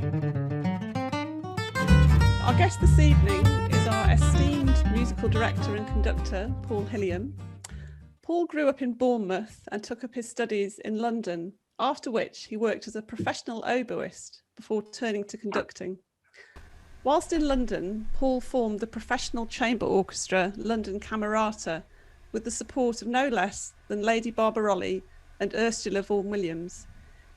Our guest this evening is our esteemed musical director and conductor, Paul Hilliam. Paul grew up in Bournemouth and took up his studies in London, after which he worked as a professional oboist before turning to conducting. Whilst in London, Paul formed the professional chamber orchestra London Camerata with the support of no less than Lady Barbarolli and Ursula Vaughan-Williams.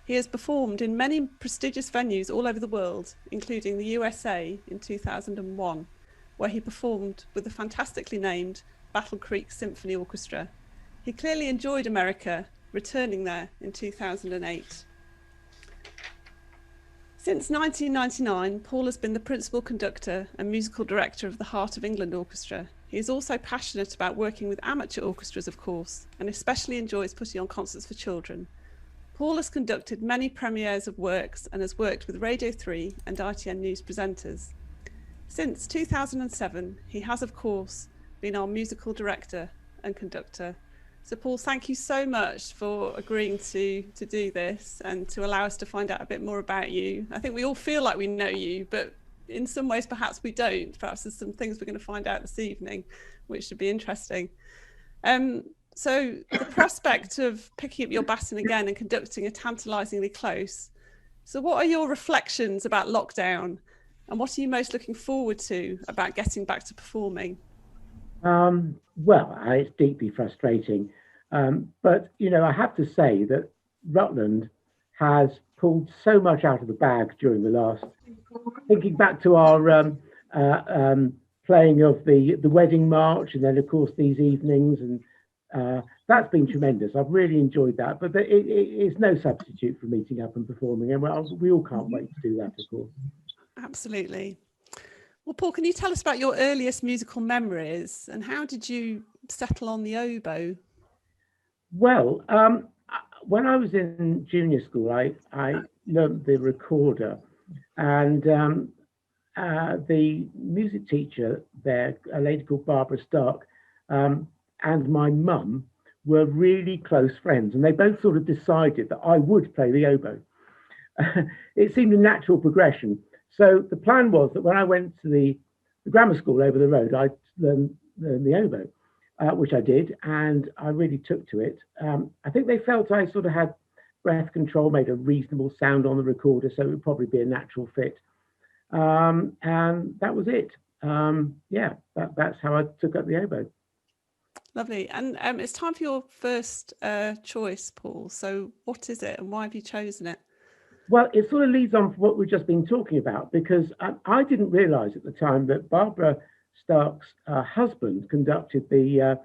He has performed in many prestigious venues all over the world, including the USA in 2001, where he performed with the fantastically named Battle Creek Symphony Orchestra. He clearly enjoyed America, returning there in 2008. Since 1999, Paul has been the principal conductor and musical director of the Heart of England Orchestra. He is also passionate about working with amateur orchestras, of course, and especially enjoys putting on concerts for children. Paul has conducted many premieres of works and has worked with Radio 3 and ITN News presenters. Since 2007, he has, of course, been our musical director and conductor. So Paul, thank you so much for agreeing to do this and to allow us to find out a bit more about you. I think we all feel like we know you, but in some ways perhaps we don't. Perhaps there's some things we're going to find out this evening, which should be interesting. So the prospect of picking up your baton again and conducting are tantalisingly close. So what are your reflections about lockdown, and what are you most looking forward to about getting back to performing? Well, it's deeply frustrating, but you know, I have to say that Rutland has pulled so much out of the bag during the last. Thinking back to our playing of the wedding march, and then of course these evenings, and that's been tremendous. I've really enjoyed that, but it's no substitute for meeting up and performing, and we all can't wait to do that, of course. Absolutely. Well, Paul, can you tell us about your earliest musical memories, and how did you settle on the oboe? Well, when I was in junior school, I learned the recorder, and the music teacher there, a lady called Barbara Stark, and my mum were really close friends, and they both sort of decided that I would play the oboe. It seemed a natural progression. So the plan was that when I went to the grammar school over the road, I'd learn the oboe, which I did, and I really took to it. I think they felt I sort of had breath control, made a reasonable sound on the recorder, so it would probably be a natural fit. And that was it. That's how I took up the oboe. Lovely. And it's time for your first choice, Paul. So what is it and why have you chosen it? Well, it sort of leads on from what we've just been talking about, because I didn't realise at the time that Barbara Stark's husband conducted the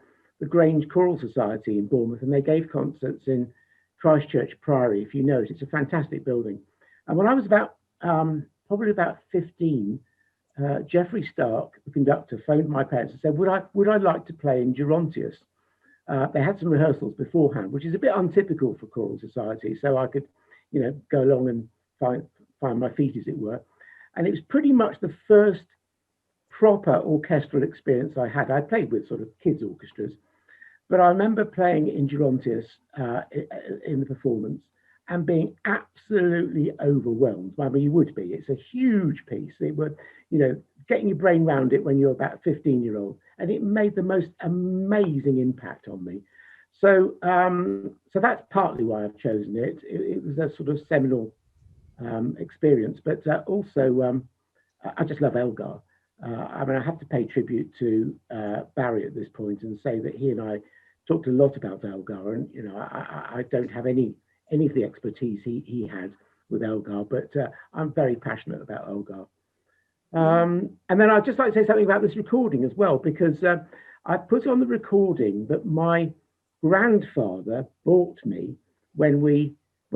Grange Choral Society in Bournemouth, and they gave concerts in Christchurch Priory, if you know it. It's a fantastic building. And when I was probably about 15, Geoffrey Stark, the conductor, phoned my parents and said, would I like to play in Gerontius? They had some rehearsals beforehand, which is a bit untypical for choral society, so I could, you know, go along and find my feet, as it were. And it was pretty much the first proper orchestral experience I had. I played with sort of kids' orchestras, but I remember playing in Gerontius in the performance and being absolutely overwhelmed. I mean, you would be. It's a huge piece. It would, you know, getting your brain around it when you're about a 15-year-old, and it made the most amazing impact on me. So, so that's partly why I've chosen it. It was a sort of seminal experience, but also I just love Elgar. I mean, I have to pay tribute to Barry at this point and say that he and I talked a lot about Elgar, and you know, I don't have any of the expertise he had with Elgar, but I'm very passionate about Elgar. And then I'd just like to say something about this recording as well, because I put on the recording that my grandfather bought me when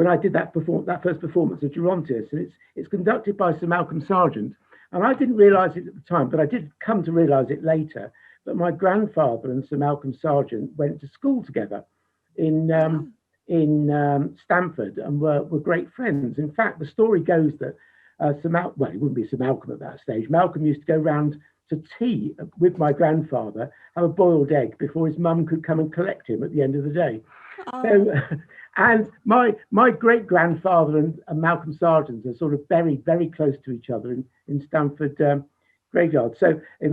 I did that first performance of Gerontius, and it's conducted by Sir Malcolm Sargent, and I didn't realise it at the time, but I did come to realise it later, that my grandfather and Sir Malcolm Sargent went to school together in Stamford and were great friends. In fact, the story goes that it wouldn't be Sir Malcolm at that stage. Malcolm used to go round to tea with my grandfather, have a boiled egg before his mum could come and collect him at the end of the day. Oh. So, and my great grandfather and Malcolm Sargent are sort of buried very close to each other in Stamford graveyard. So in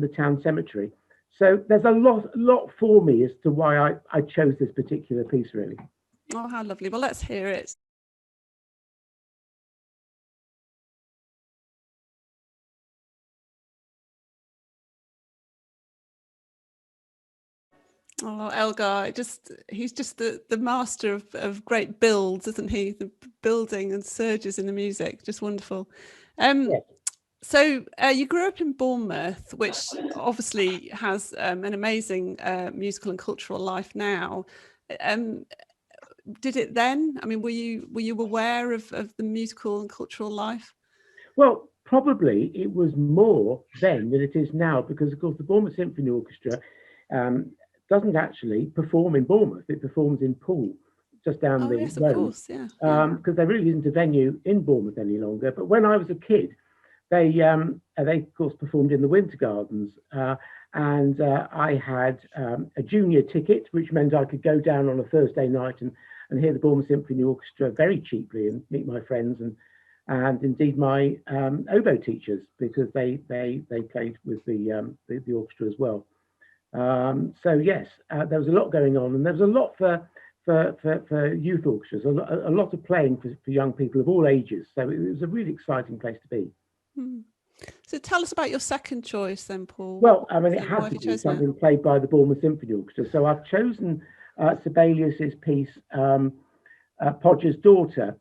the town cemetery. So there's a lot for me as to why I chose this particular piece, really. Oh, how lovely. Well, let's hear it. Oh, Elgar, he's just the master of great builds, isn't he? The building and surges in the music, just wonderful. Yes. So you grew up in Bournemouth, which obviously has an amazing musical and cultural life now. Did it then? I mean, were you aware of the musical and cultural life? Well, probably it was more then than it is now, because of course the Bournemouth Symphony Orchestra doesn't actually perform in Bournemouth. It performs in Poole, just down the yes, road. Of course, yeah. Because there really isn't a venue in Bournemouth any longer. But when I was a kid, they of course performed in the Winter Gardens, and I had a junior ticket, which meant I could go down on a Thursday night and hear the Bournemouth Symphony Orchestra very cheaply and meet my friends and indeed my oboe teachers, because they played with the orchestra as well. So yes, there was a lot going on, and there was a lot for youth orchestras, a lot of playing for young people of all ages. So it was a really exciting place to be. So tell us about your second choice then, Paul. Well, I mean, it had to be something played by the Bournemouth Symphony Orchestra. So I've chosen Sibelius's piece, Podger's Daughter.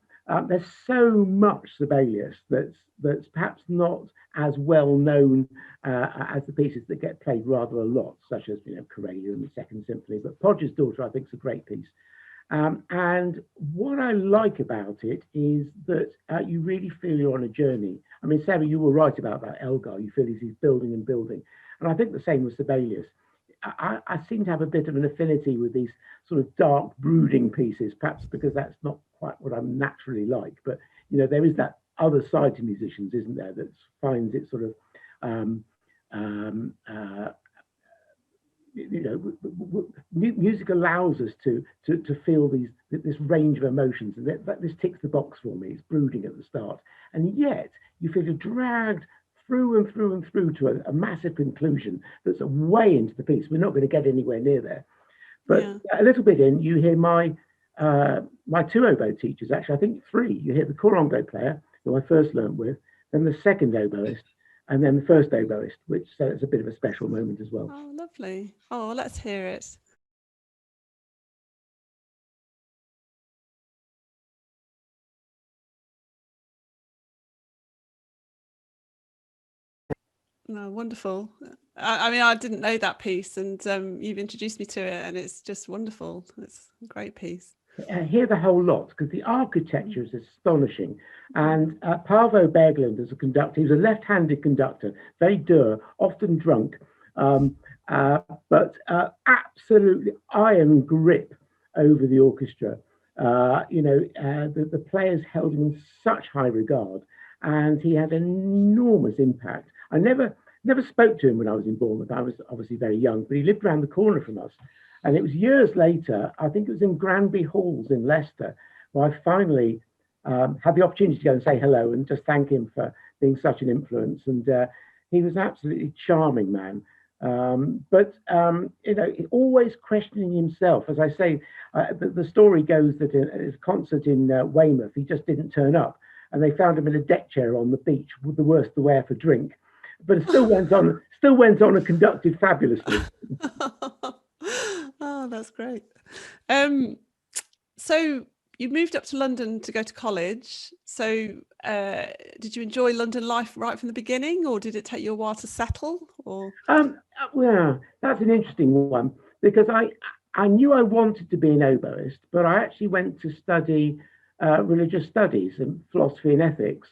There's so much Sibelius that's perhaps not as well known as the pieces that get played rather a lot, such as Corellia and the Second Symphony. But Podger's Daughter, I think, is a great piece. And what I like about it is that you really feel you're on a journey. I mean, Sarah, you were right about that, Elgar. You feel he's building and building. And I think the same with Sibelius. I seem to have a bit of an affinity with these sort of dark, brooding pieces, perhaps because that's not quite what I'm naturally like. But, there is that other side to musicians, isn't there, that finds it sort of music allows us to feel this range of emotions, and that this ticks the box for me. It's brooding at the start, and yet you feel you're dragged through and through and through to a massive conclusion that's way into the piece. We're not going to get anywhere near there, but a little bit in, you hear my two oboe teachers, actually I think three. You hear the corango player, who I first learned with, then the second oboist, and then the first oboist, which so it's a bit of a special moment as well. Oh, lovely. Oh, let's hear it. No, wonderful. I mean, I didn't know that piece, and you've introduced me to it, and it's just wonderful. It's a great piece. I hear the whole lot because the architecture is astonishing. And Paavo Berglund as a conductor, he was a left-handed conductor, very dour, often drunk, but absolutely iron grip over the orchestra. The players held him in such high regard, and he had enormous impact. I never spoke to him when I was in Bournemouth. I was obviously very young, but he lived around the corner from us. And it was years later, I think it was in Granby Halls in Leicester, where I finally had the opportunity to go and say hello and just thank him for being such an influence. And he was an absolutely charming man. But always questioning himself. As I say, the story goes that at his concert in Weymouth, he just didn't turn up. And they found him in a deck chair on the beach, with the worse the wear for drink. But it still went on and conducted fabulously. Oh, that's great. So you moved up to London to go to college. So did you enjoy London life right from the beginning, or did it take you a while to settle? Or well, that's an interesting one, because I knew I wanted to be an oboist, but I actually went to study religious studies and philosophy and ethics.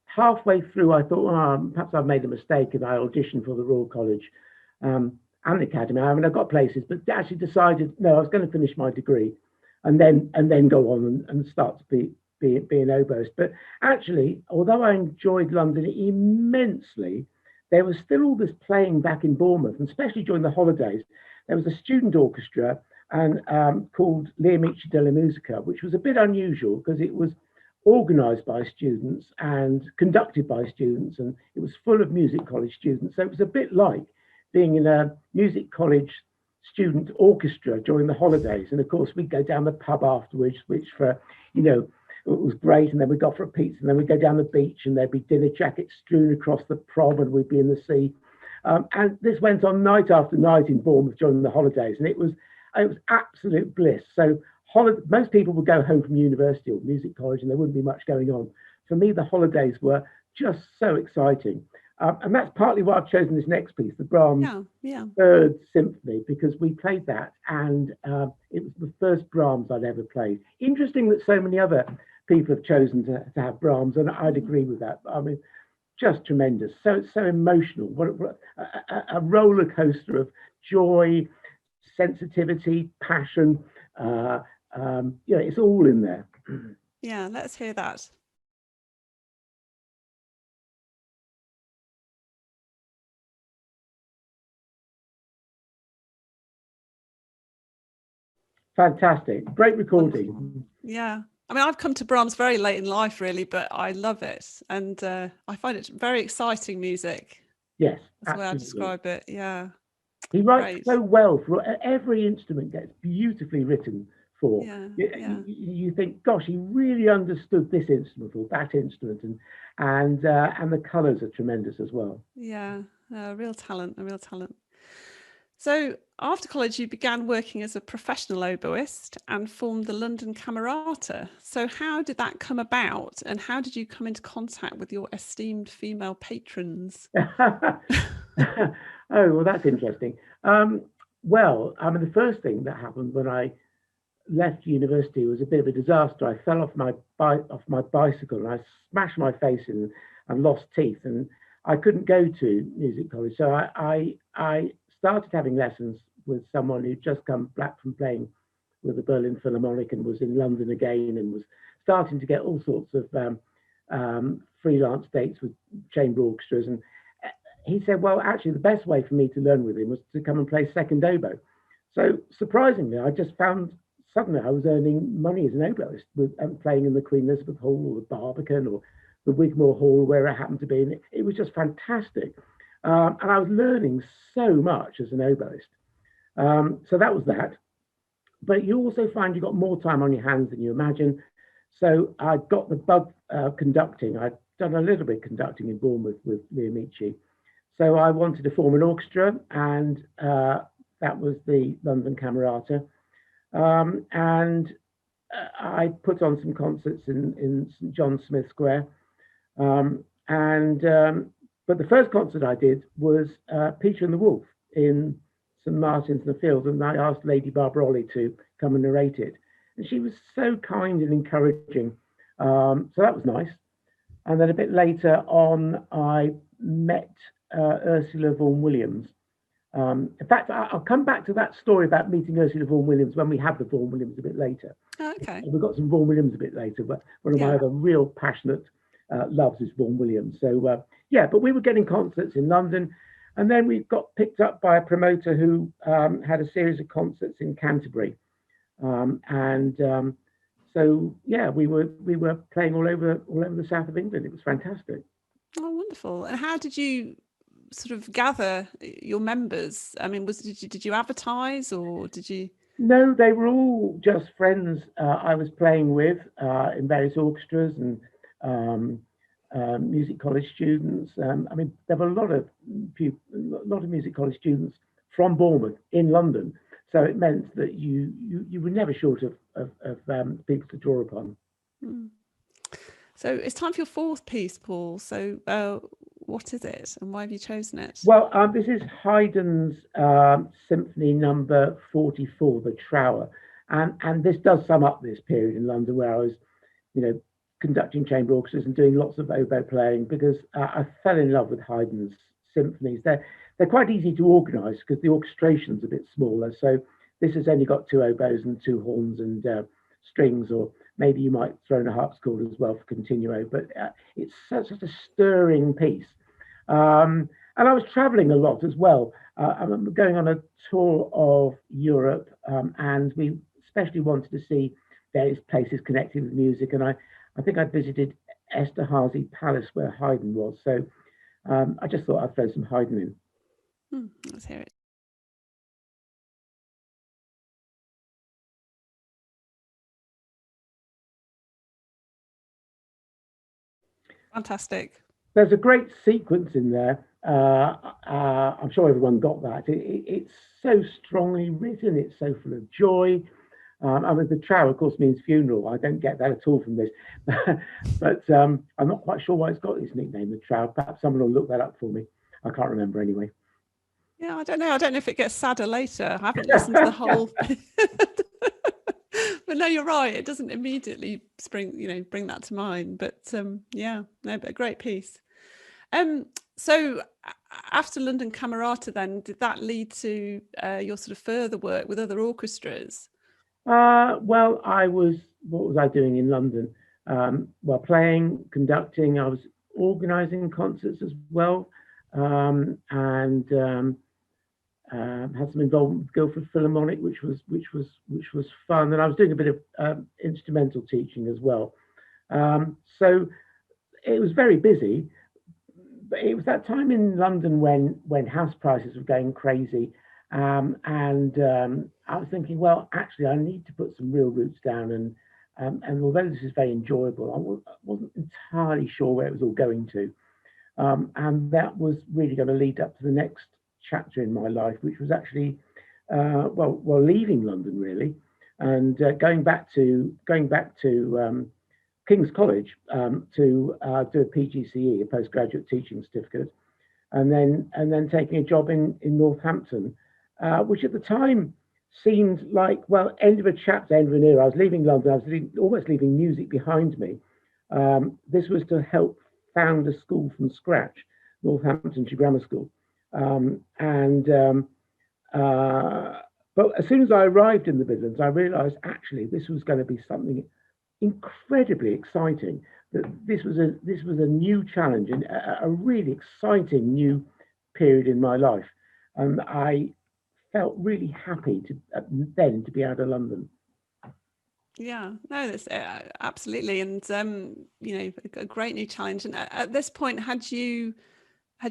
Halfway through, I thought, perhaps I've made a mistake, and I auditioned for the Royal College and the Academy. I mean, I got places, but actually decided, no, I was going to finish my degree and then go on and start to be being oboist. But actually, although I enjoyed London immensely, there was still all this playing back in Bournemouth, and especially during the holidays. There was a student orchestra and called Le Amici della Musica, which was a bit unusual because it was organized by students and conducted by students, and it was full of music college students. So it was a bit like being in a music college student orchestra during the holidays. And of course, we'd go down the pub afterwards, which for, it was great. And then we'd go for a pizza, and then we'd go down the beach, and there'd be dinner jackets strewn across the prom, and we'd be in the sea. And this went on night after night in Bournemouth during the holidays, and it was absolute bliss. So most people would go home from university or music college, and there wouldn't be much going on. For me, the holidays were just so exciting. And that's partly why I've chosen this next piece, the Brahms Third Symphony, because we played that, and it was the first Brahms I'd ever played. Interesting that so many other people have chosen to have Brahms, and I'd agree with that. I mean, just tremendous, so emotional. What a roller coaster of joy, sensitivity, passion. It's all in there. Yeah, let's hear that. Fantastic, great recording. Wonderful. Yeah, I mean, I've come to Brahms very late in life, really, but I love it, and I find it very exciting music. Yes, that's the way I describe it. Yeah, he writes so well. For every instrument gets beautifully written for. You think, gosh, he really understood this instrument or that instrument, and the colours are tremendous as well. Yeah, a real talent. So after college, you began working as a professional oboist and formed the London Camerata. So how did that come about, and how did you come into contact with your esteemed female patrons? Oh, well, that's interesting. Well, I mean, the first thing that happened when I left university was a bit of a disaster. I fell off my bicycle, and I smashed my face in and lost teeth, and I couldn't go to music college. So I started having lessons with someone who'd just come back from playing with the Berlin Philharmonic and was in London again, and was starting to get all sorts of freelance dates with chamber orchestras. And he said, well, actually, the best way for me to learn with him was to come and play second oboe. So surprisingly, I just found suddenly I was earning money as an oboist with playing in the Queen Elizabeth Hall or the Barbican or the Wigmore Hall, where it happened to be. And it was just fantastic. And I was learning so much as an oboist. So that was that. But you also find you've got more time on your hands than you imagine. So I got the bug conducting. I'd done a little bit conducting in Bournemouth with Le Amici. So I wanted to form an orchestra, and that was the London Camerata. And I put on some concerts in St John Smith Square. But the first concert I did was Peter and the Wolf in St Martin's in the Fields, and I asked Lady Barbarolli to come and narrate it. And she was so kind and encouraging. So that was nice. And then a bit later on, I met Ursula Vaughan-Williams. In fact, I'll come back to that story about meeting Ursula Vaughan-Williams when we have the Vaughan-Williams a bit later. Oh, okay. We've got some Vaughan-Williams a bit later, but one of my other real passionate loves is Vaughan-Williams. So, but we were getting concerts in London, and then we got picked up by a promoter who had a series of concerts in Canterbury. So we were playing all over the south of England. It was fantastic. Oh, wonderful. And how did you sort of gather your members? I mean, did you advertise, or did you? No, they were all just friends I was playing with in various orchestras and music college students. I mean, there were a lot of music college students from Bournemouth in London, so it meant that you were never short of people to draw upon. So it's time for your fourth piece, Paul. So what is it, and why have you chosen it? Well, this is Haydn's Symphony number 44, the Trower, and this does sum up this period in London where I was, conducting chamber orchestras and doing lots of oboe playing, because I fell in love with Haydn's symphonies. They're quite easy to organise because the orchestration's a bit smaller. So this has only got 2 oboes and 2 horns and strings, or maybe you might throw in a harpsichord as well for continuo. But it's such a stirring piece. And I was traveling a lot as well. I'm going on a tour of Europe, and we especially wanted to see various places connected with music. And I think I visited Esterhazy Palace where Haydn was. So I just thought I'd throw some Haydn in. Let's hear it. Fantastic. There's a great sequence in there. I'm sure everyone got that. It's so strongly written. It's so full of joy. I mean, the trow, of course, means funeral. I don't get that at all from this. But I'm not quite sure why it's got this nickname, the trow. Perhaps someone will look that up for me. I can't remember anyway. Yeah, I don't know. I don't know if it gets sadder later. I haven't listened to the whole. But no, you're right. It doesn't immediately bring that to mind. But yeah, no, but a great piece. So after London Camerata, then did that lead to your sort of further work with other orchestras? Well, what was I doing in London? Well, playing, conducting. I was organising concerts as well, and had some involvement with Guildford Philharmonic, which was fun. And I was doing a bit of instrumental teaching as well. So it was very busy. But it was that time in London when house prices were going crazy. And I was thinking, well, actually, I need to put some real roots down. And although this is very enjoyable, I wasn't entirely sure where it was all going to. And that was really going to lead up to the next chapter in my life, which was actually, leaving London really, and going back to King's College to do a PGCE, a postgraduate teaching certificate, and then taking a job in Northampton, which at the time seemed like, well, end of a chapter, end of an era. I was leaving London. I was almost leaving music behind me. This was to help found a school from scratch, Northamptonshire Grammar School, but as soon as I arrived in the Midlands, I realised actually this was going to be something incredibly exciting. That this was a new challenge and a really exciting new period in my life, and I felt really happy to be out of London. Yeah, no, that's absolutely, and a great new challenge. And at this point, had you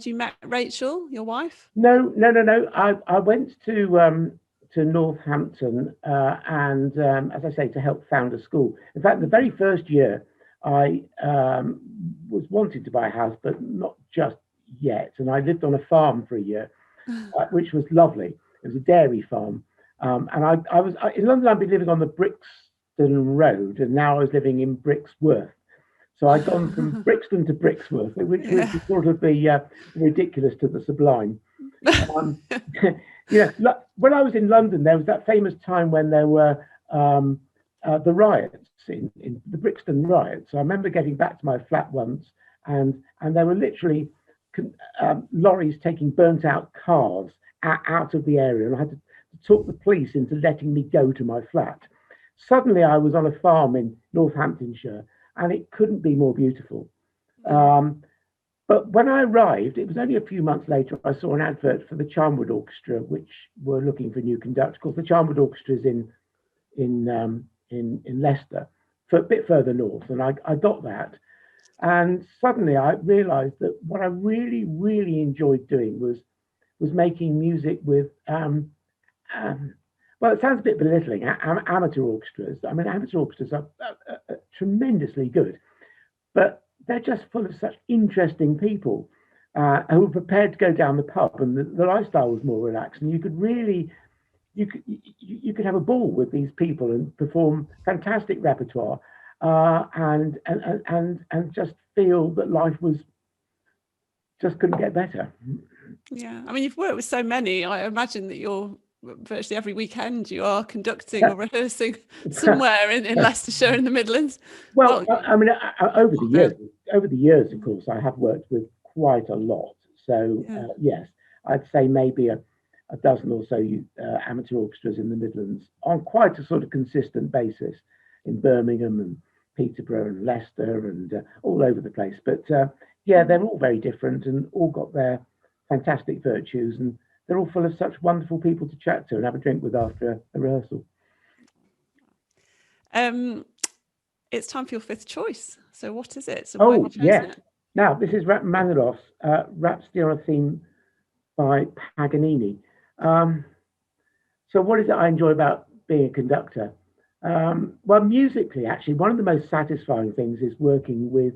met Rachel, your wife? No. I went to Northampton, and as I say, to help found a school. In fact, the very first year, I was wanting to buy a house, but not just yet. And I lived on a farm for a year, which was lovely. It was a dairy farm, and I was in London. I'd been living on the Brixton Road, and now I was living in Brixworth. So I'd gone from Brixton to Brixworth, which was sort of the ridiculous to the sublime. When I was in London, there was that famous time when there were the riots in the Brixton riots. So I remember getting back to my flat once, and there were literally lorries taking burnt out cars out of the area, and I had to talk the police into letting me go to my flat. Suddenly, I was on a farm in Northamptonshire, and it couldn't be more beautiful. But when I arrived, it was only a few months later, I saw an advert for the Charnwood Orchestra, which were looking for new conductors. Of course, the Charnwood Orchestra is in Leicester, a bit further north, and I got that. And suddenly I realised that what I really, really enjoyed doing was making music with, well, it sounds a bit belittling, amateur orchestras. I mean, amateur orchestras are tremendously good, but they're just full of such interesting people who were prepared to go down the pub, and the lifestyle was more relaxed, and you could have a ball with these people and perform fantastic repertoire, and just feel that life was just couldn't get better. Yeah, I mean, you've worked with so many. I imagine that you're virtually every weekend you are conducting or rehearsing somewhere in Leicestershire in the Midlands. Well, I mean, over the years, of course, I have worked with quite a lot. So yes, I'd say maybe a dozen or so amateur orchestras in the Midlands on quite a sort of consistent basis. in Birmingham and Peterborough and Leicester and all over the place. But yeah, they're all very different and all got their fantastic virtues, and they're all full of such wonderful people to chat to and have a drink with after a rehearsal. It's time for your fifth choice. So what is it? So why have you chosen it? Now, this is Rachmaninoff's Rhapsody on a Theme by Paganini. So what is it I enjoy about being a conductor? Well, musically, actually, one of the most satisfying things is working with,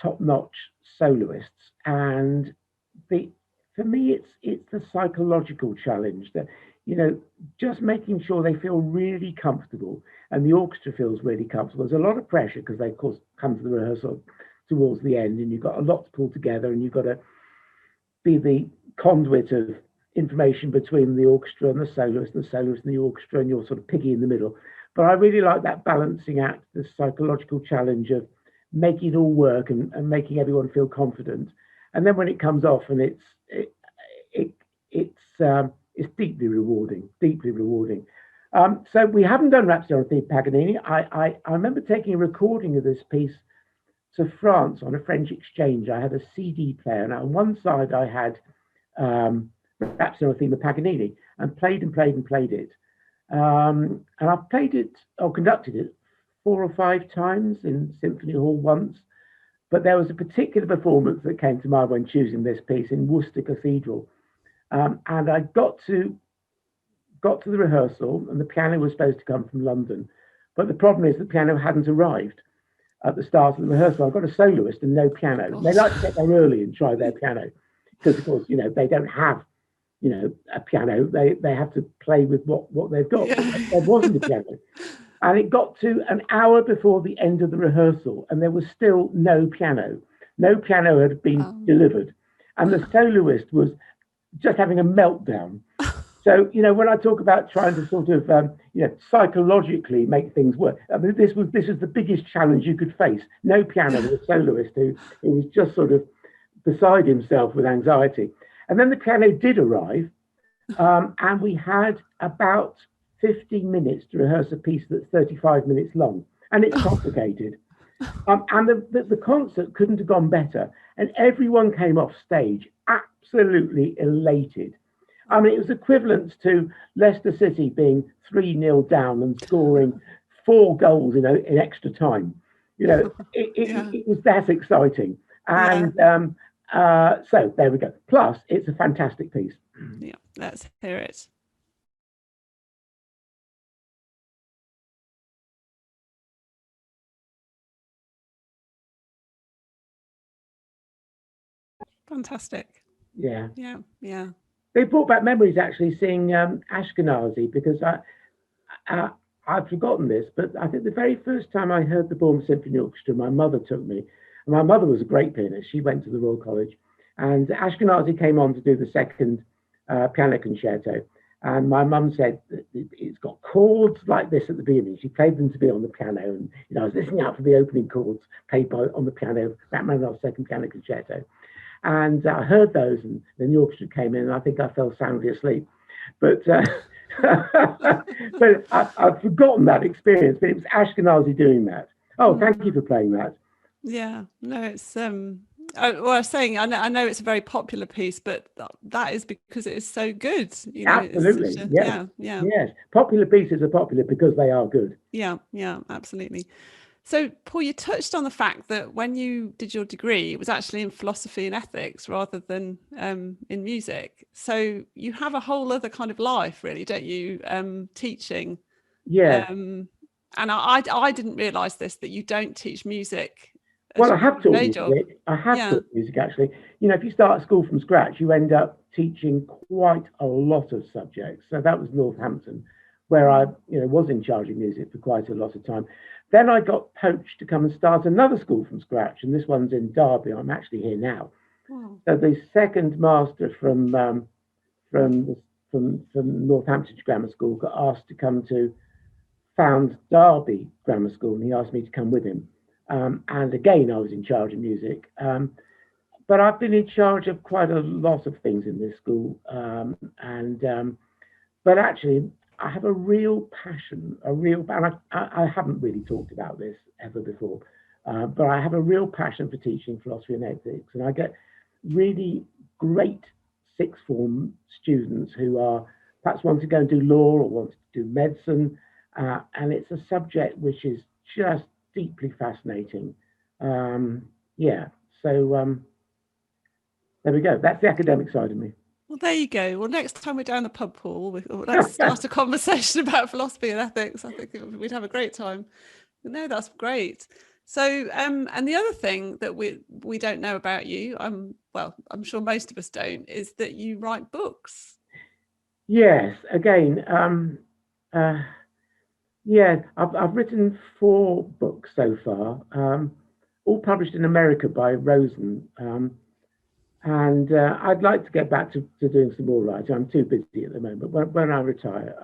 top-notch soloists. And for me, it's the psychological challenge that, just making sure they feel really comfortable and the orchestra feels really comfortable. There's a lot of pressure because they, of course, come to the rehearsal towards the end and you've got a lot to pull together and you've got to be the conduit of information between the orchestra and the soloist and the orchestra, and you're sort of piggy in the middle. But I really like that balancing act, the psychological challenge of making it all work and making everyone feel confident. And then when it comes off, and it's deeply rewarding, So we haven't done Rhapsody on a Theme Paganini. I remember taking a recording of this piece to France on a French exchange. I had a CD player, and on one side I had Rhapsody on a Theme of Paganini, and played it. And I've played it or conducted it 4 or 5 times in Symphony Hall once. But there was a particular performance that came to mind when choosing this piece in Worcester Cathedral. And I got to the rehearsal, and the piano was supposed to come from London. But the problem is the piano hadn't arrived at the start of the rehearsal. I've got a soloist and no piano. They like to get there early and try their piano because, of course, they don't have, a piano. They have to play with what they've got. Yeah. There wasn't a piano. And it got to an hour before the end of the rehearsal, and there was still no piano. No piano had been delivered. And the soloist was just having a meltdown. So, when I talk about trying to sort of, psychologically make things work, I mean, this was the biggest challenge you could face. No piano with a soloist who was just sort of beside himself with anxiety. And then the piano did arrive, and we had about 15 minutes to rehearse a piece that's 35 minutes long, and it's complicated. And the concert couldn't have gone better, and everyone came off stage absolutely elated. I mean, it was equivalent to Leicester City being 3-0 down and scoring 4 goals in extra time. It was that exciting. And so there we go. Plus, it's a fantastic piece. Yeah, let's hear it. Fantastic. Yeah. They brought back memories actually seeing Ashkenazi, because I've forgotten this, but I think the very first time I heard the Brahms Symphony Orchestra, my mother took me. And my mother was a great pianist. She went to the Royal College, and Ashkenazi came on to do the second piano concerto. And my mum said it's got chords like this at the beginning. She played them to be on the piano, and I was listening out for the opening chords played on the piano, Rachmaninoff's second piano concerto. And I heard those, and then the orchestra came in, and I think I fell soundly asleep. But but I've forgotten that experience. But it was Ashkenazi doing that. Oh, thank you for playing that. Yeah, no, it's I was saying, I know it's a very popular piece, but that is because it is so good. Absolutely, yes. Yes, popular pieces are popular because they are good. Yeah, absolutely. So, Paul, you touched on the fact that when you did your degree, it was actually in philosophy and ethics rather than in music. So you have a whole other kind of life, really, don't you? Teaching. Yeah. And I didn't realise this, that you don't teach music. Well, I have taught music. I have taught music, actually. If you start school from scratch, you end up teaching quite a lot of subjects. So that was Northampton, where I was in charge of music for quite a lot of time. Then I got poached to come and start another school from scratch, and this one's in Derby. I'm actually here now. Oh. So the second master from Northampton Grammar School got asked to come to found Derby Grammar School, and he asked me to come with him. And again, I was in charge of music. But I've been in charge of quite a lot of things in this school. But actually, I have a real passion, and I haven't really talked about this ever before, but I have a real passion for teaching philosophy and ethics, and I get really great sixth form students who are perhaps want to go and do law or want to do medicine, and it's a subject which is just deeply fascinating. Yeah, so there we go. That's the academic side of me. Well, there you go. Well, next time we're down the pub, Paul, let's start a conversation about philosophy and ethics. I think we'd have a great time. No, that's great. So, and the other thing that we don't know about you, I'm sure most of us don't, is that you write books. Yes. Again, yeah, I've written 4 books so far, all published in America by Rosen. And I'd like to get back to doing some more writing. I'm too busy at the moment. When I retire,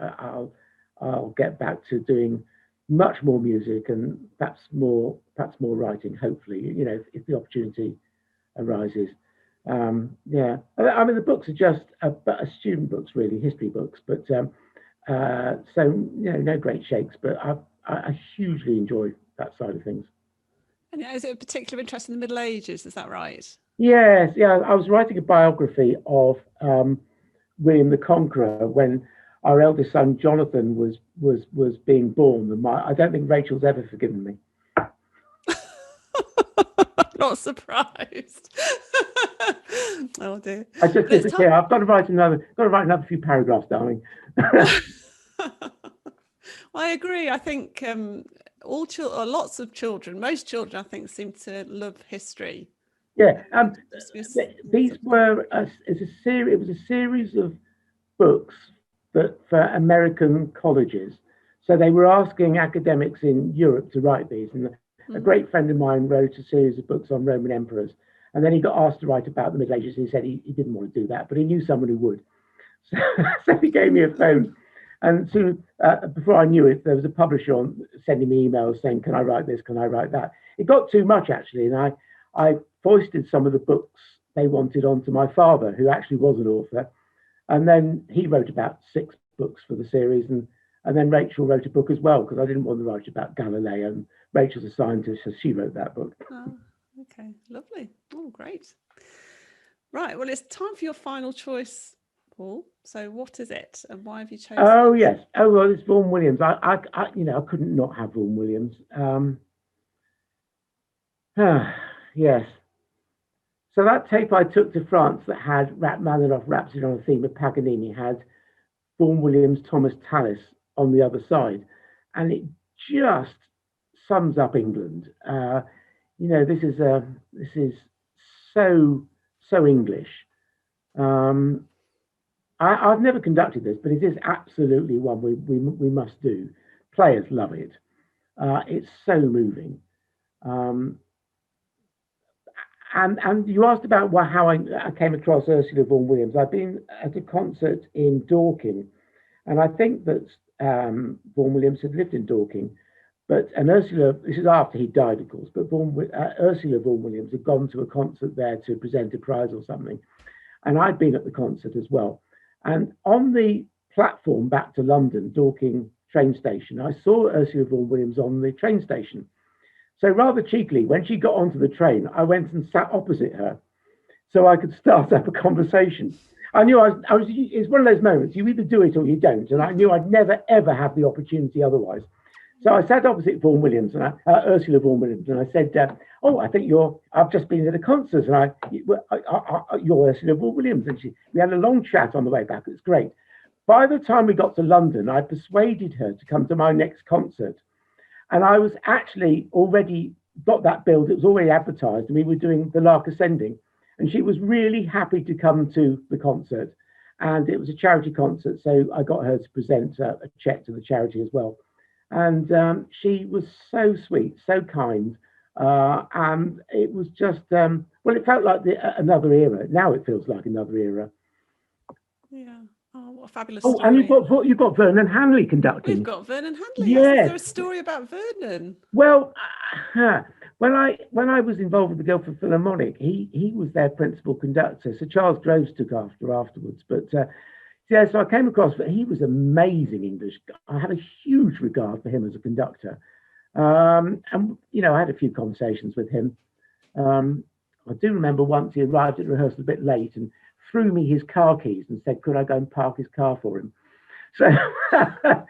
I'll get back to doing much more music and perhaps more writing. Hopefully, if the opportunity arises. Yeah, I mean the books are just student books, really, history books. But so no great shakes. But I hugely enjoy that side of things. And is it a particular interest in the Middle Ages? Is that right? Yes, yeah. I was writing a biography of William the Conqueror when our eldest son Jonathan was being born, and I don't think Rachel's ever forgiven me. Not surprised. Oh dear. I just disappear. I've got to write another few paragraphs, darling. I agree. I think lots of children, most children, I think, seem to love history. Yeah, these were it was a series of books for American colleges. So they were asking academics in Europe to write these, and a great friend of mine wrote a series of books on Roman emperors, and then he got asked to write about the Middle Ages. And he said he didn't want to do that, but he knew someone who would. So he gave me a phone, and soon before I knew it, there was a publisher sending me emails saying, "Can I write this? Can I write that?" It got too much actually, and I foisted some of the books they wanted onto my father, who actually was an author, and then he wrote about 6 books for the series, and then Rachel wrote a book as well, because I didn't want to write about Galileo, and Rachel's a scientist, so she wrote that book. Oh, okay, lovely. Oh, great. Right, well, it's time for your final choice, Paul. So what is it, and why have you chosen it? Oh, yes. Oh, well, it's Vaughan Williams. I couldn't not have Vaughan Williams. Yes. So that tape I took to France that had Rachmaninoff Rhapsody on a theme of Paganini had Vaughan Williams, Thomas Tallis on the other side, and it just sums up England. This is so English. I've never conducted this, but it is absolutely one we must do. Players love it. It's so moving. And you asked about how I came across Ursula Vaughan Williams. I've been at a concert in Dorking, and I think that Vaughan Williams had lived in Dorking, and Ursula, this is after he died, of course, but Ursula Vaughan Williams had gone to a concert there to present a prize or something, and I'd been at the concert as well. And on the platform back to London, Dorking train station, I saw Ursula Vaughan Williams on the train station. So rather cheekily, when she got onto the train, I went and sat opposite her so I could start up a conversation. I knew it's one of those moments, you either do it or you don't. And I knew I'd never, ever have the opportunity otherwise. So I sat opposite Vaughan Williams, and Ursula Vaughan Williams, and I said, I think I've just been at a concert, and you're Ursula Vaughan Williams. And we had a long chat on the way back. It was great. By the time we got to London, I persuaded her to come to my next concert. And I was actually already got that billed. It was already advertised, and we were doing The Lark Ascending. And she was really happy to come to the concert. And it was a charity concert, so I got her to present a check to the charity as well. And she was so sweet, so kind. And it was just, it felt like another era. Now it feels like another era. Yeah. Oh, what a fabulous story. And you've got Vernon Hanley conducting. We've got Vernon Hanley. Yes. Is there a story about Vernon? Well, when I was involved with the Guildford Philharmonic, he was their principal conductor. So Charles Groves took afterwards. But Yeah, so I came across, but he was amazing English. I had a huge regard for him as a conductor. And, you know, I had a few conversations with him. I do remember once he arrived at rehearsal a bit late and threw me his car keys and said, could I go and park his car for him? So, a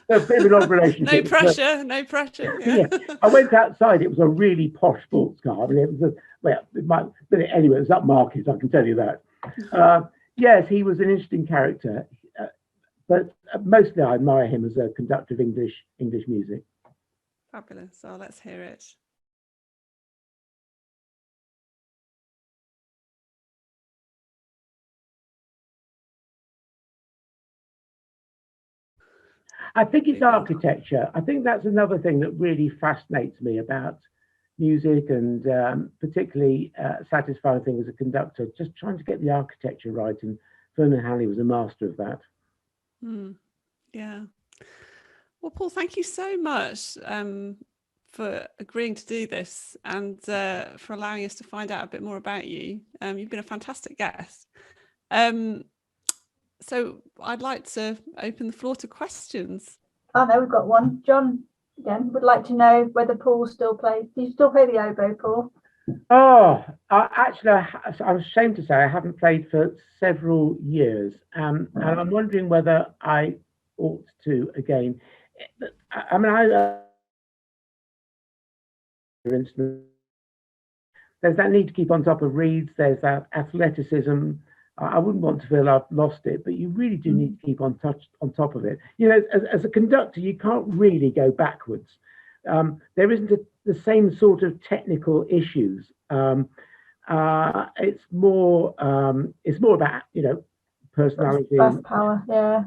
bit of an odd relationship. No pressure, no pressure. Yeah. I went outside. It was a really posh sports car. I mean, it was but anyway, it was upmarket, I can tell you that. Yes, he was an interesting character, but mostly I admire him as a conductor of English music. Fabulous. Oh, let's hear it. I think it's architecture. I think that's another thing that really fascinates me about music, and particularly satisfying thing as a conductor, just trying to get the architecture right. And Vernon Hanley was a master of that. Yeah. Well, Paul, thank you so much for agreeing to do this and for allowing us to find out a bit more about you. You've been a fantastic guest. So I'd like to open the floor to questions. Oh no, we've got one. John again would like to know whether Paul still plays. Do you still play the oboe, Paul? Oh, actually, I'm ashamed to say I haven't played for several years, and I'm wondering whether I ought to again. I mean, for instance, there's that need to keep on top of reeds. There's that athleticism. I wouldn't want to feel I've lost it, but you really do need to keep on top of it. You know, as a conductor, you can't really go backwards. There isn't the same sort of technical issues. It's more about, you know, personality, power, yeah.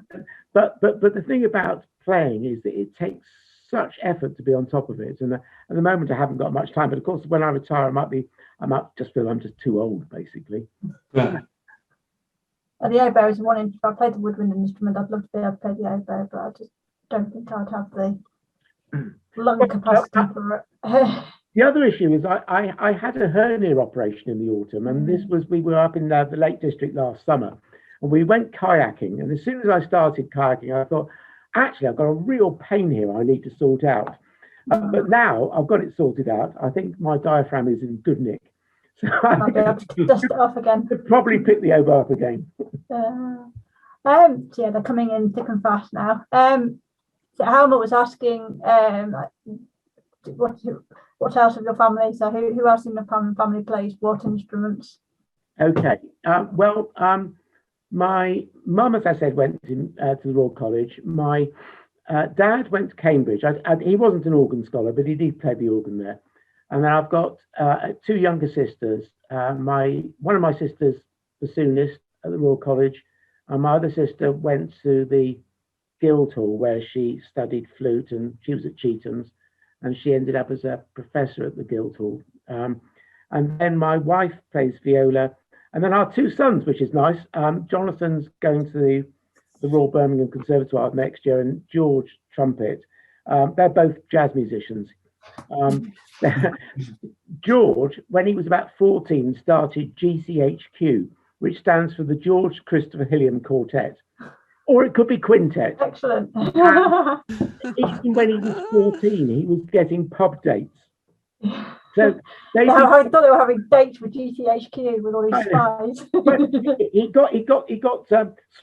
But the thing about playing is that it takes such effort to be on top of it. And at the moment, I haven't got much time. But of course, when I retire, I might just feel I'm just too old, basically. Yeah. And the oboe is one. If I played the woodwind instrument, I'd love to be able to play the oboe, but I just don't think I'd have the lung capacity for it. The other issue is I had a hernia operation in the autumn, and we were up in the Lake District last summer, and we went kayaking. And as soon as I started kayaking, I thought, actually, I've got a real pain here I need to sort out. But now I've got it sorted out. I think my diaphragm is in good nick. So I'll be able to dust it off again. Probably pick the oboe up again. So yeah, they're coming in thick and fast now. So Helmut was asking, what else of your family? So who else in the family plays what instruments? Okay. Well, my mum, as I said, went to the Royal College. My dad went to Cambridge. He wasn't an organ scholar, but he did play the organ there. And then I've got two younger sisters. One of my sisters, bassoonist at the Royal College, and my other sister went to the Guildhall where she studied flute, and she was at Chetham's, and she ended up as a professor at the Guildhall. And then my wife plays viola, and then our two sons, which is nice. Jonathan's going to the Royal Birmingham Conservatoire next year, and George trumpet. They're both jazz musicians. George, when he was about 14, started GCHQ, which stands for the George Christopher Hilliam Quartet, or it could be Quintet. Excellent. Even when he was 14, he was getting pub dates. So I thought they were having dates with GCHQ with all these spies. he got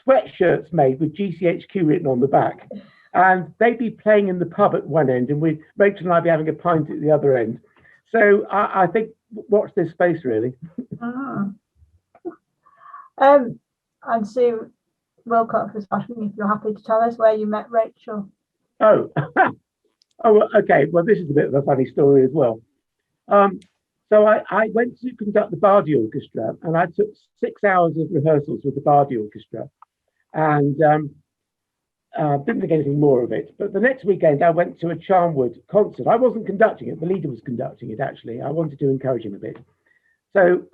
sweatshirts made with GCHQ written on the back. And they'd be playing in the pub at one end, and Rachel and I'd be having a pint at the other end. So I think watch this space, really. And Sue Wilcox was asking if you're happy to tell us where you met Rachel. Oh, okay. Well, this is a bit of a funny story as well. So I went to conduct the Bardi Orchestra, and I took 6 hours of rehearsals with the Bardi Orchestra, and didn't think anything more of it. But the next weekend I went to a Charnwood concert. I wasn't conducting it, the leader was conducting it, actually. I wanted to encourage him a bit. So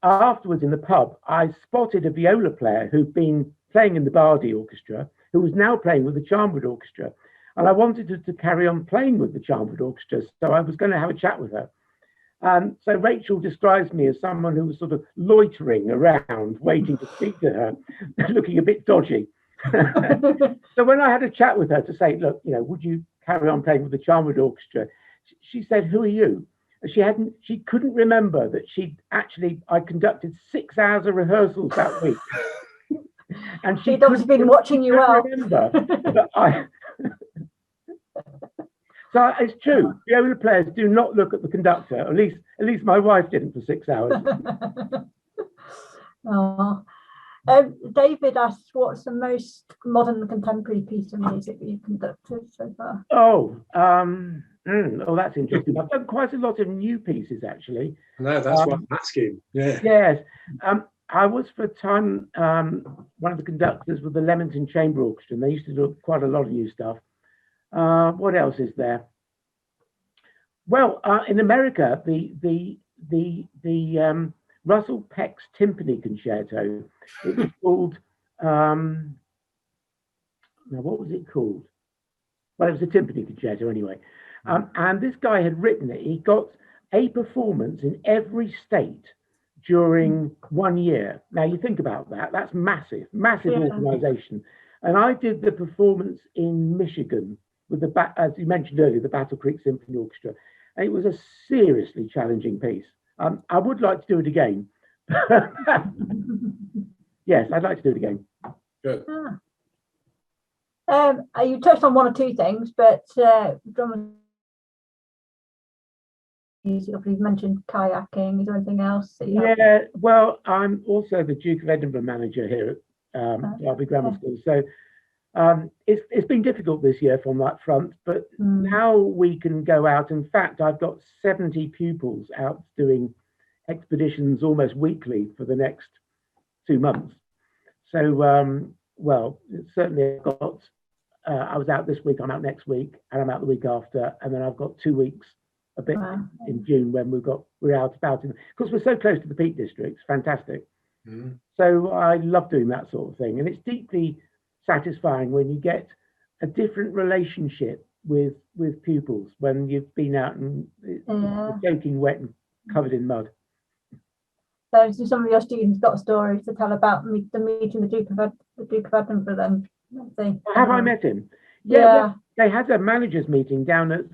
afterwards in the pub, I spotted a viola player who'd been playing in the Bardi Orchestra, who was now playing with the Charnwood Orchestra. And I wanted to carry on playing with the Charnwood Orchestra, so I was going to have a chat with her. So Rachel describes me as someone who was sort of loitering around, waiting to speak to her, looking a bit dodgy. So when I had a chat with her to say, look, would you carry on playing with the Charmwood Orchestra? She said, who are you? She couldn't remember that I conducted 6 hours of rehearsals that week. And she'd obviously been watching you well. Remember that So it's true. Viola players do not look at the conductor. At least my wife didn't for 6 hours. Oh. David asks, what's the most modern contemporary piece of music that you've conducted so far? Oh, that's interesting. I've done quite a lot of new pieces, actually. No, that's what I'm asking. Yeah. Yes. I was for a time one of the conductors with the Leamington Chamber Orchestra, and they used to do quite a lot of new stuff. What else is there? Well, in America, the Russell Peck's Timpani Concerto. It was called. Now, what was it called? Well, it was a Timpani Concerto anyway. And this guy had written it. He got a performance in every state during 1 year. Now, you think about that. That's massive organisation. And I did the performance in Michigan with as you mentioned earlier, the Battle Creek Symphony Orchestra. And it was a seriously challenging piece. I would like to do it again. Yes, I'd like to do it again. Good. You touched on one or two things, but you've mentioned kayaking. Is there anything else? Well, I'm also the Duke of Edinburgh manager here at Derby Grammar School. So it's been difficult this year from that front, but now we can go out. In fact, I've got 70 pupils out doing expeditions almost weekly for the next 2 months. So, certainly I've got, I was out this week, I'm out next week, and I'm out the week after, and then I've got 2 weeks a bit in June when we're out about. Because we're so close to the Peak District, it's fantastic. So I love doing that sort of thing, and it's deeply satisfying when you get a different relationship with pupils when you've been out and soaking wet and covered in mud. So some of your students got stories to tell about the meeting the Duke of Edinburgh then. Have I met him? Yeah. They had a managers meeting down at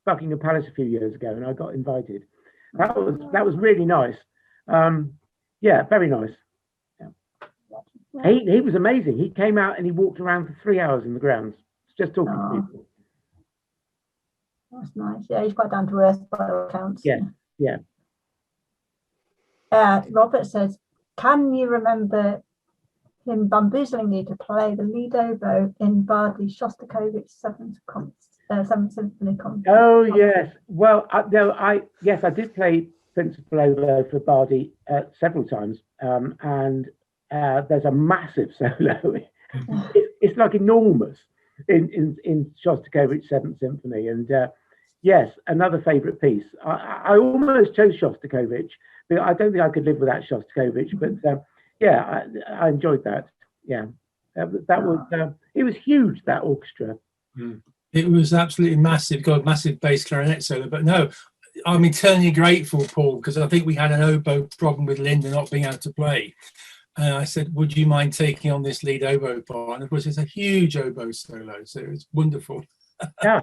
Buckingham Palace a few years ago, and I got invited. That was really nice. Very nice. He was amazing. He came out and he walked around for 3 hours in the grounds, just talking to people. That's nice. Yeah, he's quite down to earth by all accounts. Yeah. Robert says, can you remember him bamboozling you to play the lead oboe in Bardi Shostakovich's Seventh Symphony concert? Oh yes. Well, I did play principal oboe for Bardi several times, and there's a massive solo. It's like enormous in Shostakovich's Seventh Symphony, and yes, another favourite piece. I almost chose Shostakovich, but I don't think I could live without Shostakovich. But I enjoyed that. Yeah, that was it was huge, that orchestra. It was absolutely massive. Got a massive bass clarinet solo. But no, I'm eternally grateful, Paul, because I think we had an oboe problem with Linda not being able to play. And I said, would you mind taking on this lead oboe part? And of course, it's a huge oboe solo, so it's wonderful. Yeah.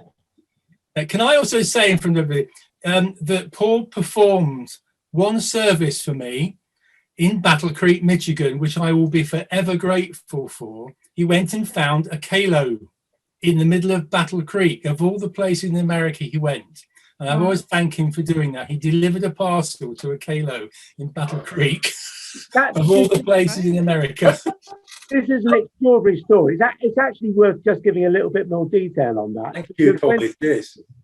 Can I also say in front of it that Paul performed one service for me in Battle Creek, Michigan, which I will be forever grateful for. He went and found a Kalo in the middle of Battle Creek, of all the places in America he went. And I've always thanked him for doing that. He delivered a parcel to a Kalo in Battle Creek, of all the places in America. This is an extraordinary story. It's actually worth just giving a little bit more detail on that. Thank you, Paul.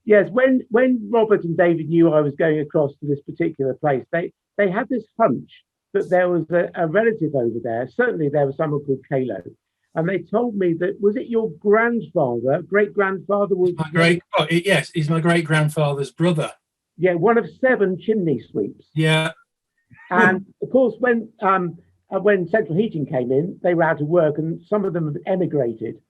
Yes, when Robert and David knew I was going across to this particular place, they had this hunch that there was a relative over there. Certainly there was someone called Kalo. And they told me that, was it your grandfather, great-grandfather? Yes, he's my great-grandfather's brother. Yeah, one of 7 chimney sweeps. Yeah. And of course, when central heating came in, they were out of work and some of them had emigrated.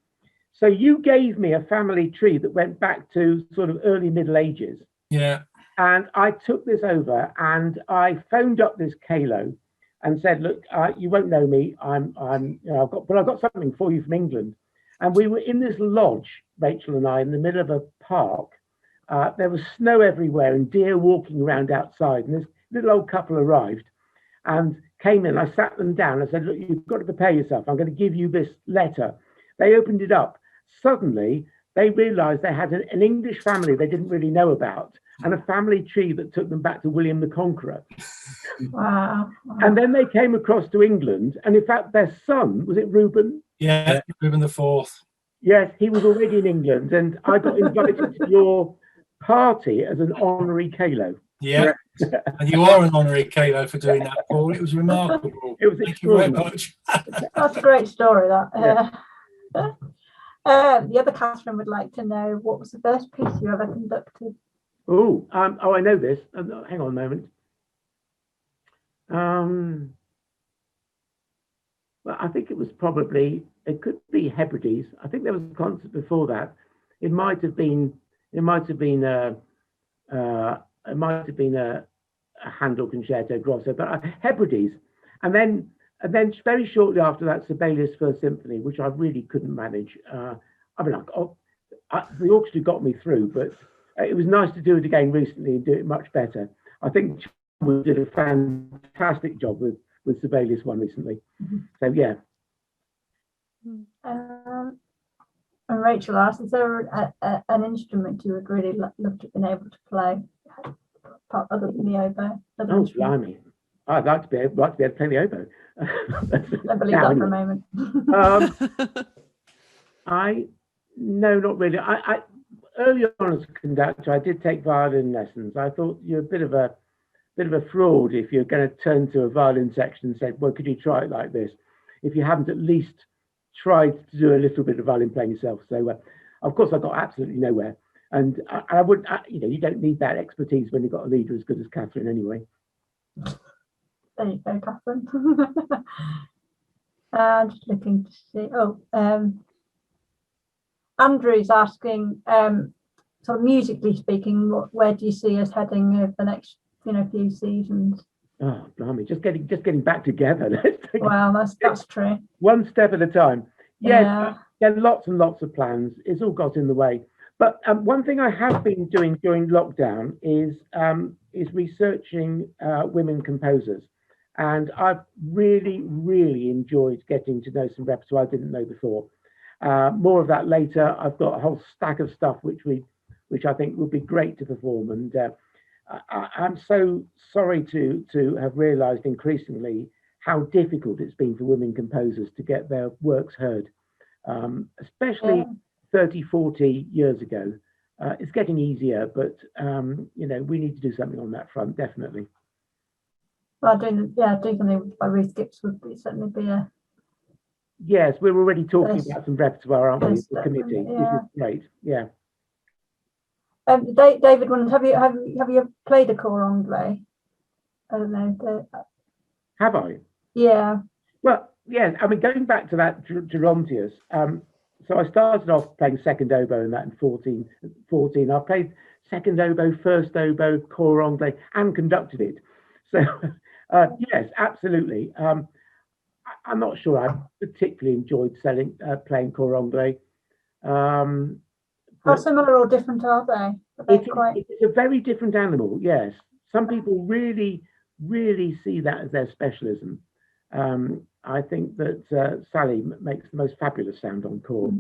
So you gave me a family tree that went back to sort of early Middle Ages. Yeah. And I took this over and I phoned up this Kalo and said, look, you won't know me. I've got something for you from England. And we were in this lodge, Rachel and I, in the middle of a park. There was snow everywhere and deer walking around outside. And this little old couple arrived and came in. I sat them down. I said, look, you've got to prepare yourself. I'm going to give you this letter. They opened it up. Suddenly, they realized they had an English family they didn't really know about and a family tree that took them back to William the Conqueror. Wow. And then they came across to England. And in fact, their son, was it Reuben? Yeah, Reuben the Fourth. Yes, he was already in England. And I got invited to your party as an honorary Kalo. Yeah, and you are an honorary Kalo for doing that, Paul. It was remarkable. It was Thank you very much. That's a great story, that. The other Catherine would like to know, what was the first piece you ever conducted? Oh, I know this. Hang on a moment. Well, I think it was probably, it could be Hebrides. I think there was a concert before that. It might have been a Handel Concerto Grosso, but Hebrides. And then very shortly after that, Sibelius' First Symphony, which I really couldn't manage. The orchestra got me through, but it was nice to do it again recently and do it much better. I think we did a fantastic job with Sibelius one recently. So yeah. And Rachel asked, is there an instrument you would really love to have been able to play, other than the oboe? Oh, blimey. I'd like to be able to play the oboe. I believe that for a moment. No, not really. I early on as a conductor, I did take violin lessons. I thought you're a bit of a fraud if you're going to turn to a violin section and say, well, could you try it like this? If you haven't at least tried to do a little bit of violin playing yourself. So, of course, I got absolutely nowhere. And you don't need that expertise when you've got a leader as good as Catherine anyway. There you go, Catherine. Just looking to see. Andrew's asking, sort of musically speaking, where do you see us heading over the next, few seasons? Oh, blimey! Just getting back together. Well, that's true. One step at a time. Yes, Yeah. there are lots and lots of plans. It's all got in the way. But one thing I have been doing during lockdown is researching women composers. And I've really, really enjoyed getting to know some repertoire I didn't know before. More of that later. I've got a whole stack of stuff which I think would be great to perform. And I'm so sorry to have realised increasingly how difficult it's been for women composers to get their works heard, especially 30, 40 years ago. It's getting easier, but we need to do something on that front, definitely. Well, doing something by Ruth Gibbs would certainly be a. Yes, we're already talking about some repertoire, aren't we? The committee, yeah. which is great. Yeah. David wonders, have you played a cor anglais? I don't know. Have I? Yeah. Well, yeah. I mean, going back to that Gerontius. So I started off playing second oboe in that in 14. I played second oboe, first oboe, cor anglais, and conducted it. So yes, absolutely. I'm not sure I particularly enjoyed playing cor anglais. How similar or different are they? It's a very different animal, yes. Some people really, really see that as their specialism. I think that Sally makes the most fabulous sound on cor.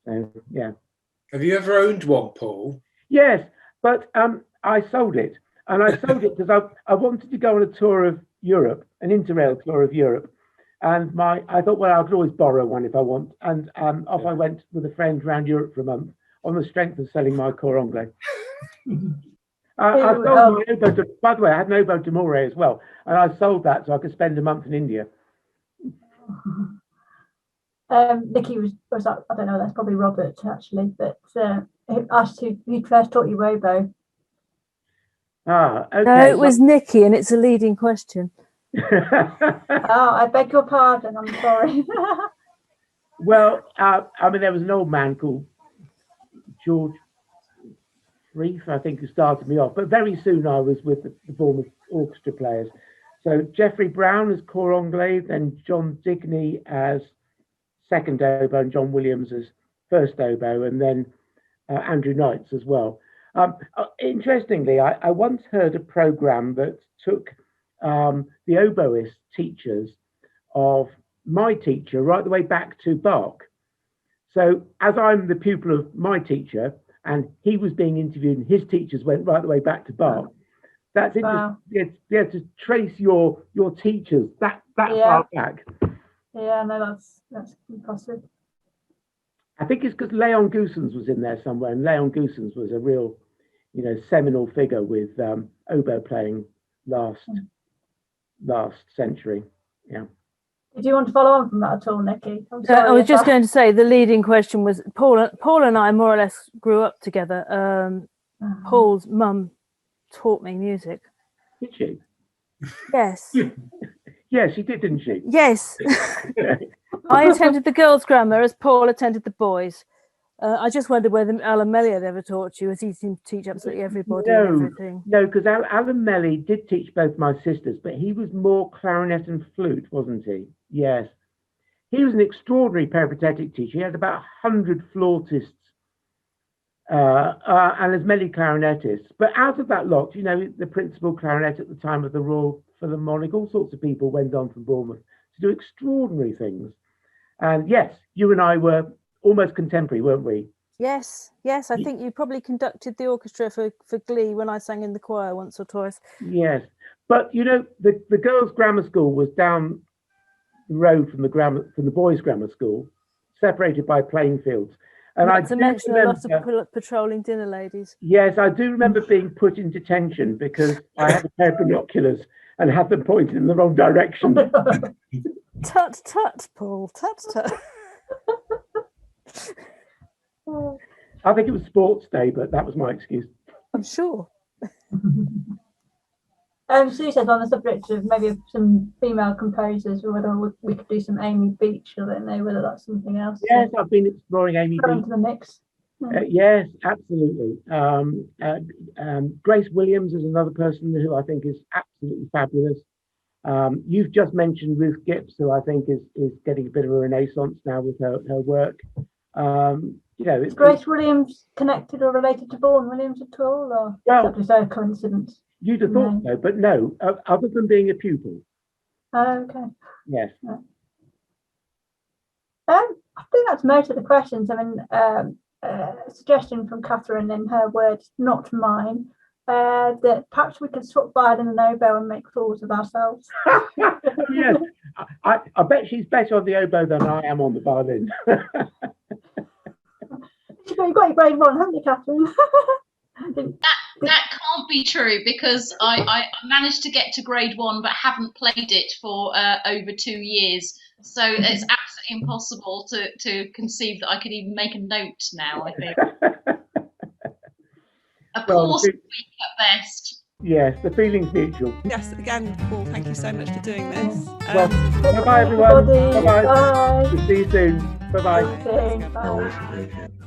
So, yeah. Have you ever owned one, Paul? Yes, but I sold it. And I sold it because I wanted to go on a tour of Europe, an interrail tour of Europe. And I thought, well, I could always borrow one if I want. And off I went with a friend around Europe for a month on the strength of selling my cor anglais. I sold my oboe by the way, I had an oboe d'amore as well. And I sold that so I could spend a month in India. Nikki was that, I don't know, that's probably Robert actually, but asked who first taught you oboe. Okay. No, it was Nikki, and it's a leading question. Oh, I beg your pardon, I'm sorry. Well, I mean, there was an old man called George. Reef, I think, who started me off. But very soon I was with the Bournemouth orchestra players. So Geoffrey Brown as cor anglais, then John Digney as second oboe, and John Williams as first oboe, and then Andrew Knights as well. Interestingly, I once heard a program that took the oboist teachers of my teacher right the way back to Bach. So as I'm the pupil of my teacher, and he was being interviewed, and his teachers went right the way back to Bach. That's interesting. Yeah, to trace your teachers that far back. Yeah, no, that's impressive. I think it's because Leon Goossens was in there somewhere, and Leon Goossens was a real, seminal figure with oboe playing last century. Yeah. Did you want to follow on from that at all, Nikki? I was just going to say the leading question was Paul and I more or less grew up together. Paul's mum taught me music. Did she? Yes. Yes, she did, didn't she? Yes. I attended the girls' grammar as Paul attended the boys. I just wondered whether Alan Melly had ever taught you, as he seemed to teach absolutely everybody and everything. No, because Alan Melly did teach both my sisters, but he was more clarinet and flute, wasn't he? Yes. He was an extraordinary peripatetic teacher. He had about 100 flautists and as many clarinetists. But out of that lot, the principal clarinet at the time of the Royal Philharmonic, all sorts of people went on from Bournemouth to do extraordinary things. And yes, you and I were almost contemporary, weren't we? Yes. I think you probably conducted the orchestra for Glee when I sang in the choir once or twice. Yes, but the girls' grammar school was down the road from the boys' grammar school, separated by playing fields. And I do mention a lot of patrolling dinner ladies. Yes, I do remember being put in detention because I had a pair of binoculars and had them pointed in the wrong direction. Tut tut, Paul. Tut tut. I think it was sports day, but that was my excuse. I'm sure. Sue says on the subject of maybe some female composers, or whether we could do some Amy Beach. I don't know whether that's something else. Yes, I've been exploring Amy Beach. Into the mix. Yes, absolutely. Grace Williams is another person who I think is absolutely fabulous. You've just mentioned Ruth Gibbs, who I think is getting a bit of a renaissance now with her work. Is Grace Williams connected or related to Vaughan Williams at all, or is that just a coincidence? You'd have thought so, but no, other than being a pupil. Oh, okay. Yes. I think that's most of the questions. I mean, a suggestion from Catherine in her words, not mine, that perhaps we could swap violin and oboe and make fools of ourselves. Yes, I bet she's better on the oboe than I am on the violin. You've got your grade 1, haven't you, Catherine? That can't be true, because I managed to get to grade 1 but haven't played it for over 2 years. So it's absolutely impossible to conceive that I could even make a note now, I think. A course week at best. Yes, the feeling's mutual. Yes, again, Paul, thank you so much for doing this. Well, bye-bye, everyone. Bye-bye. Bye. See you soon. Bye-bye. Bye.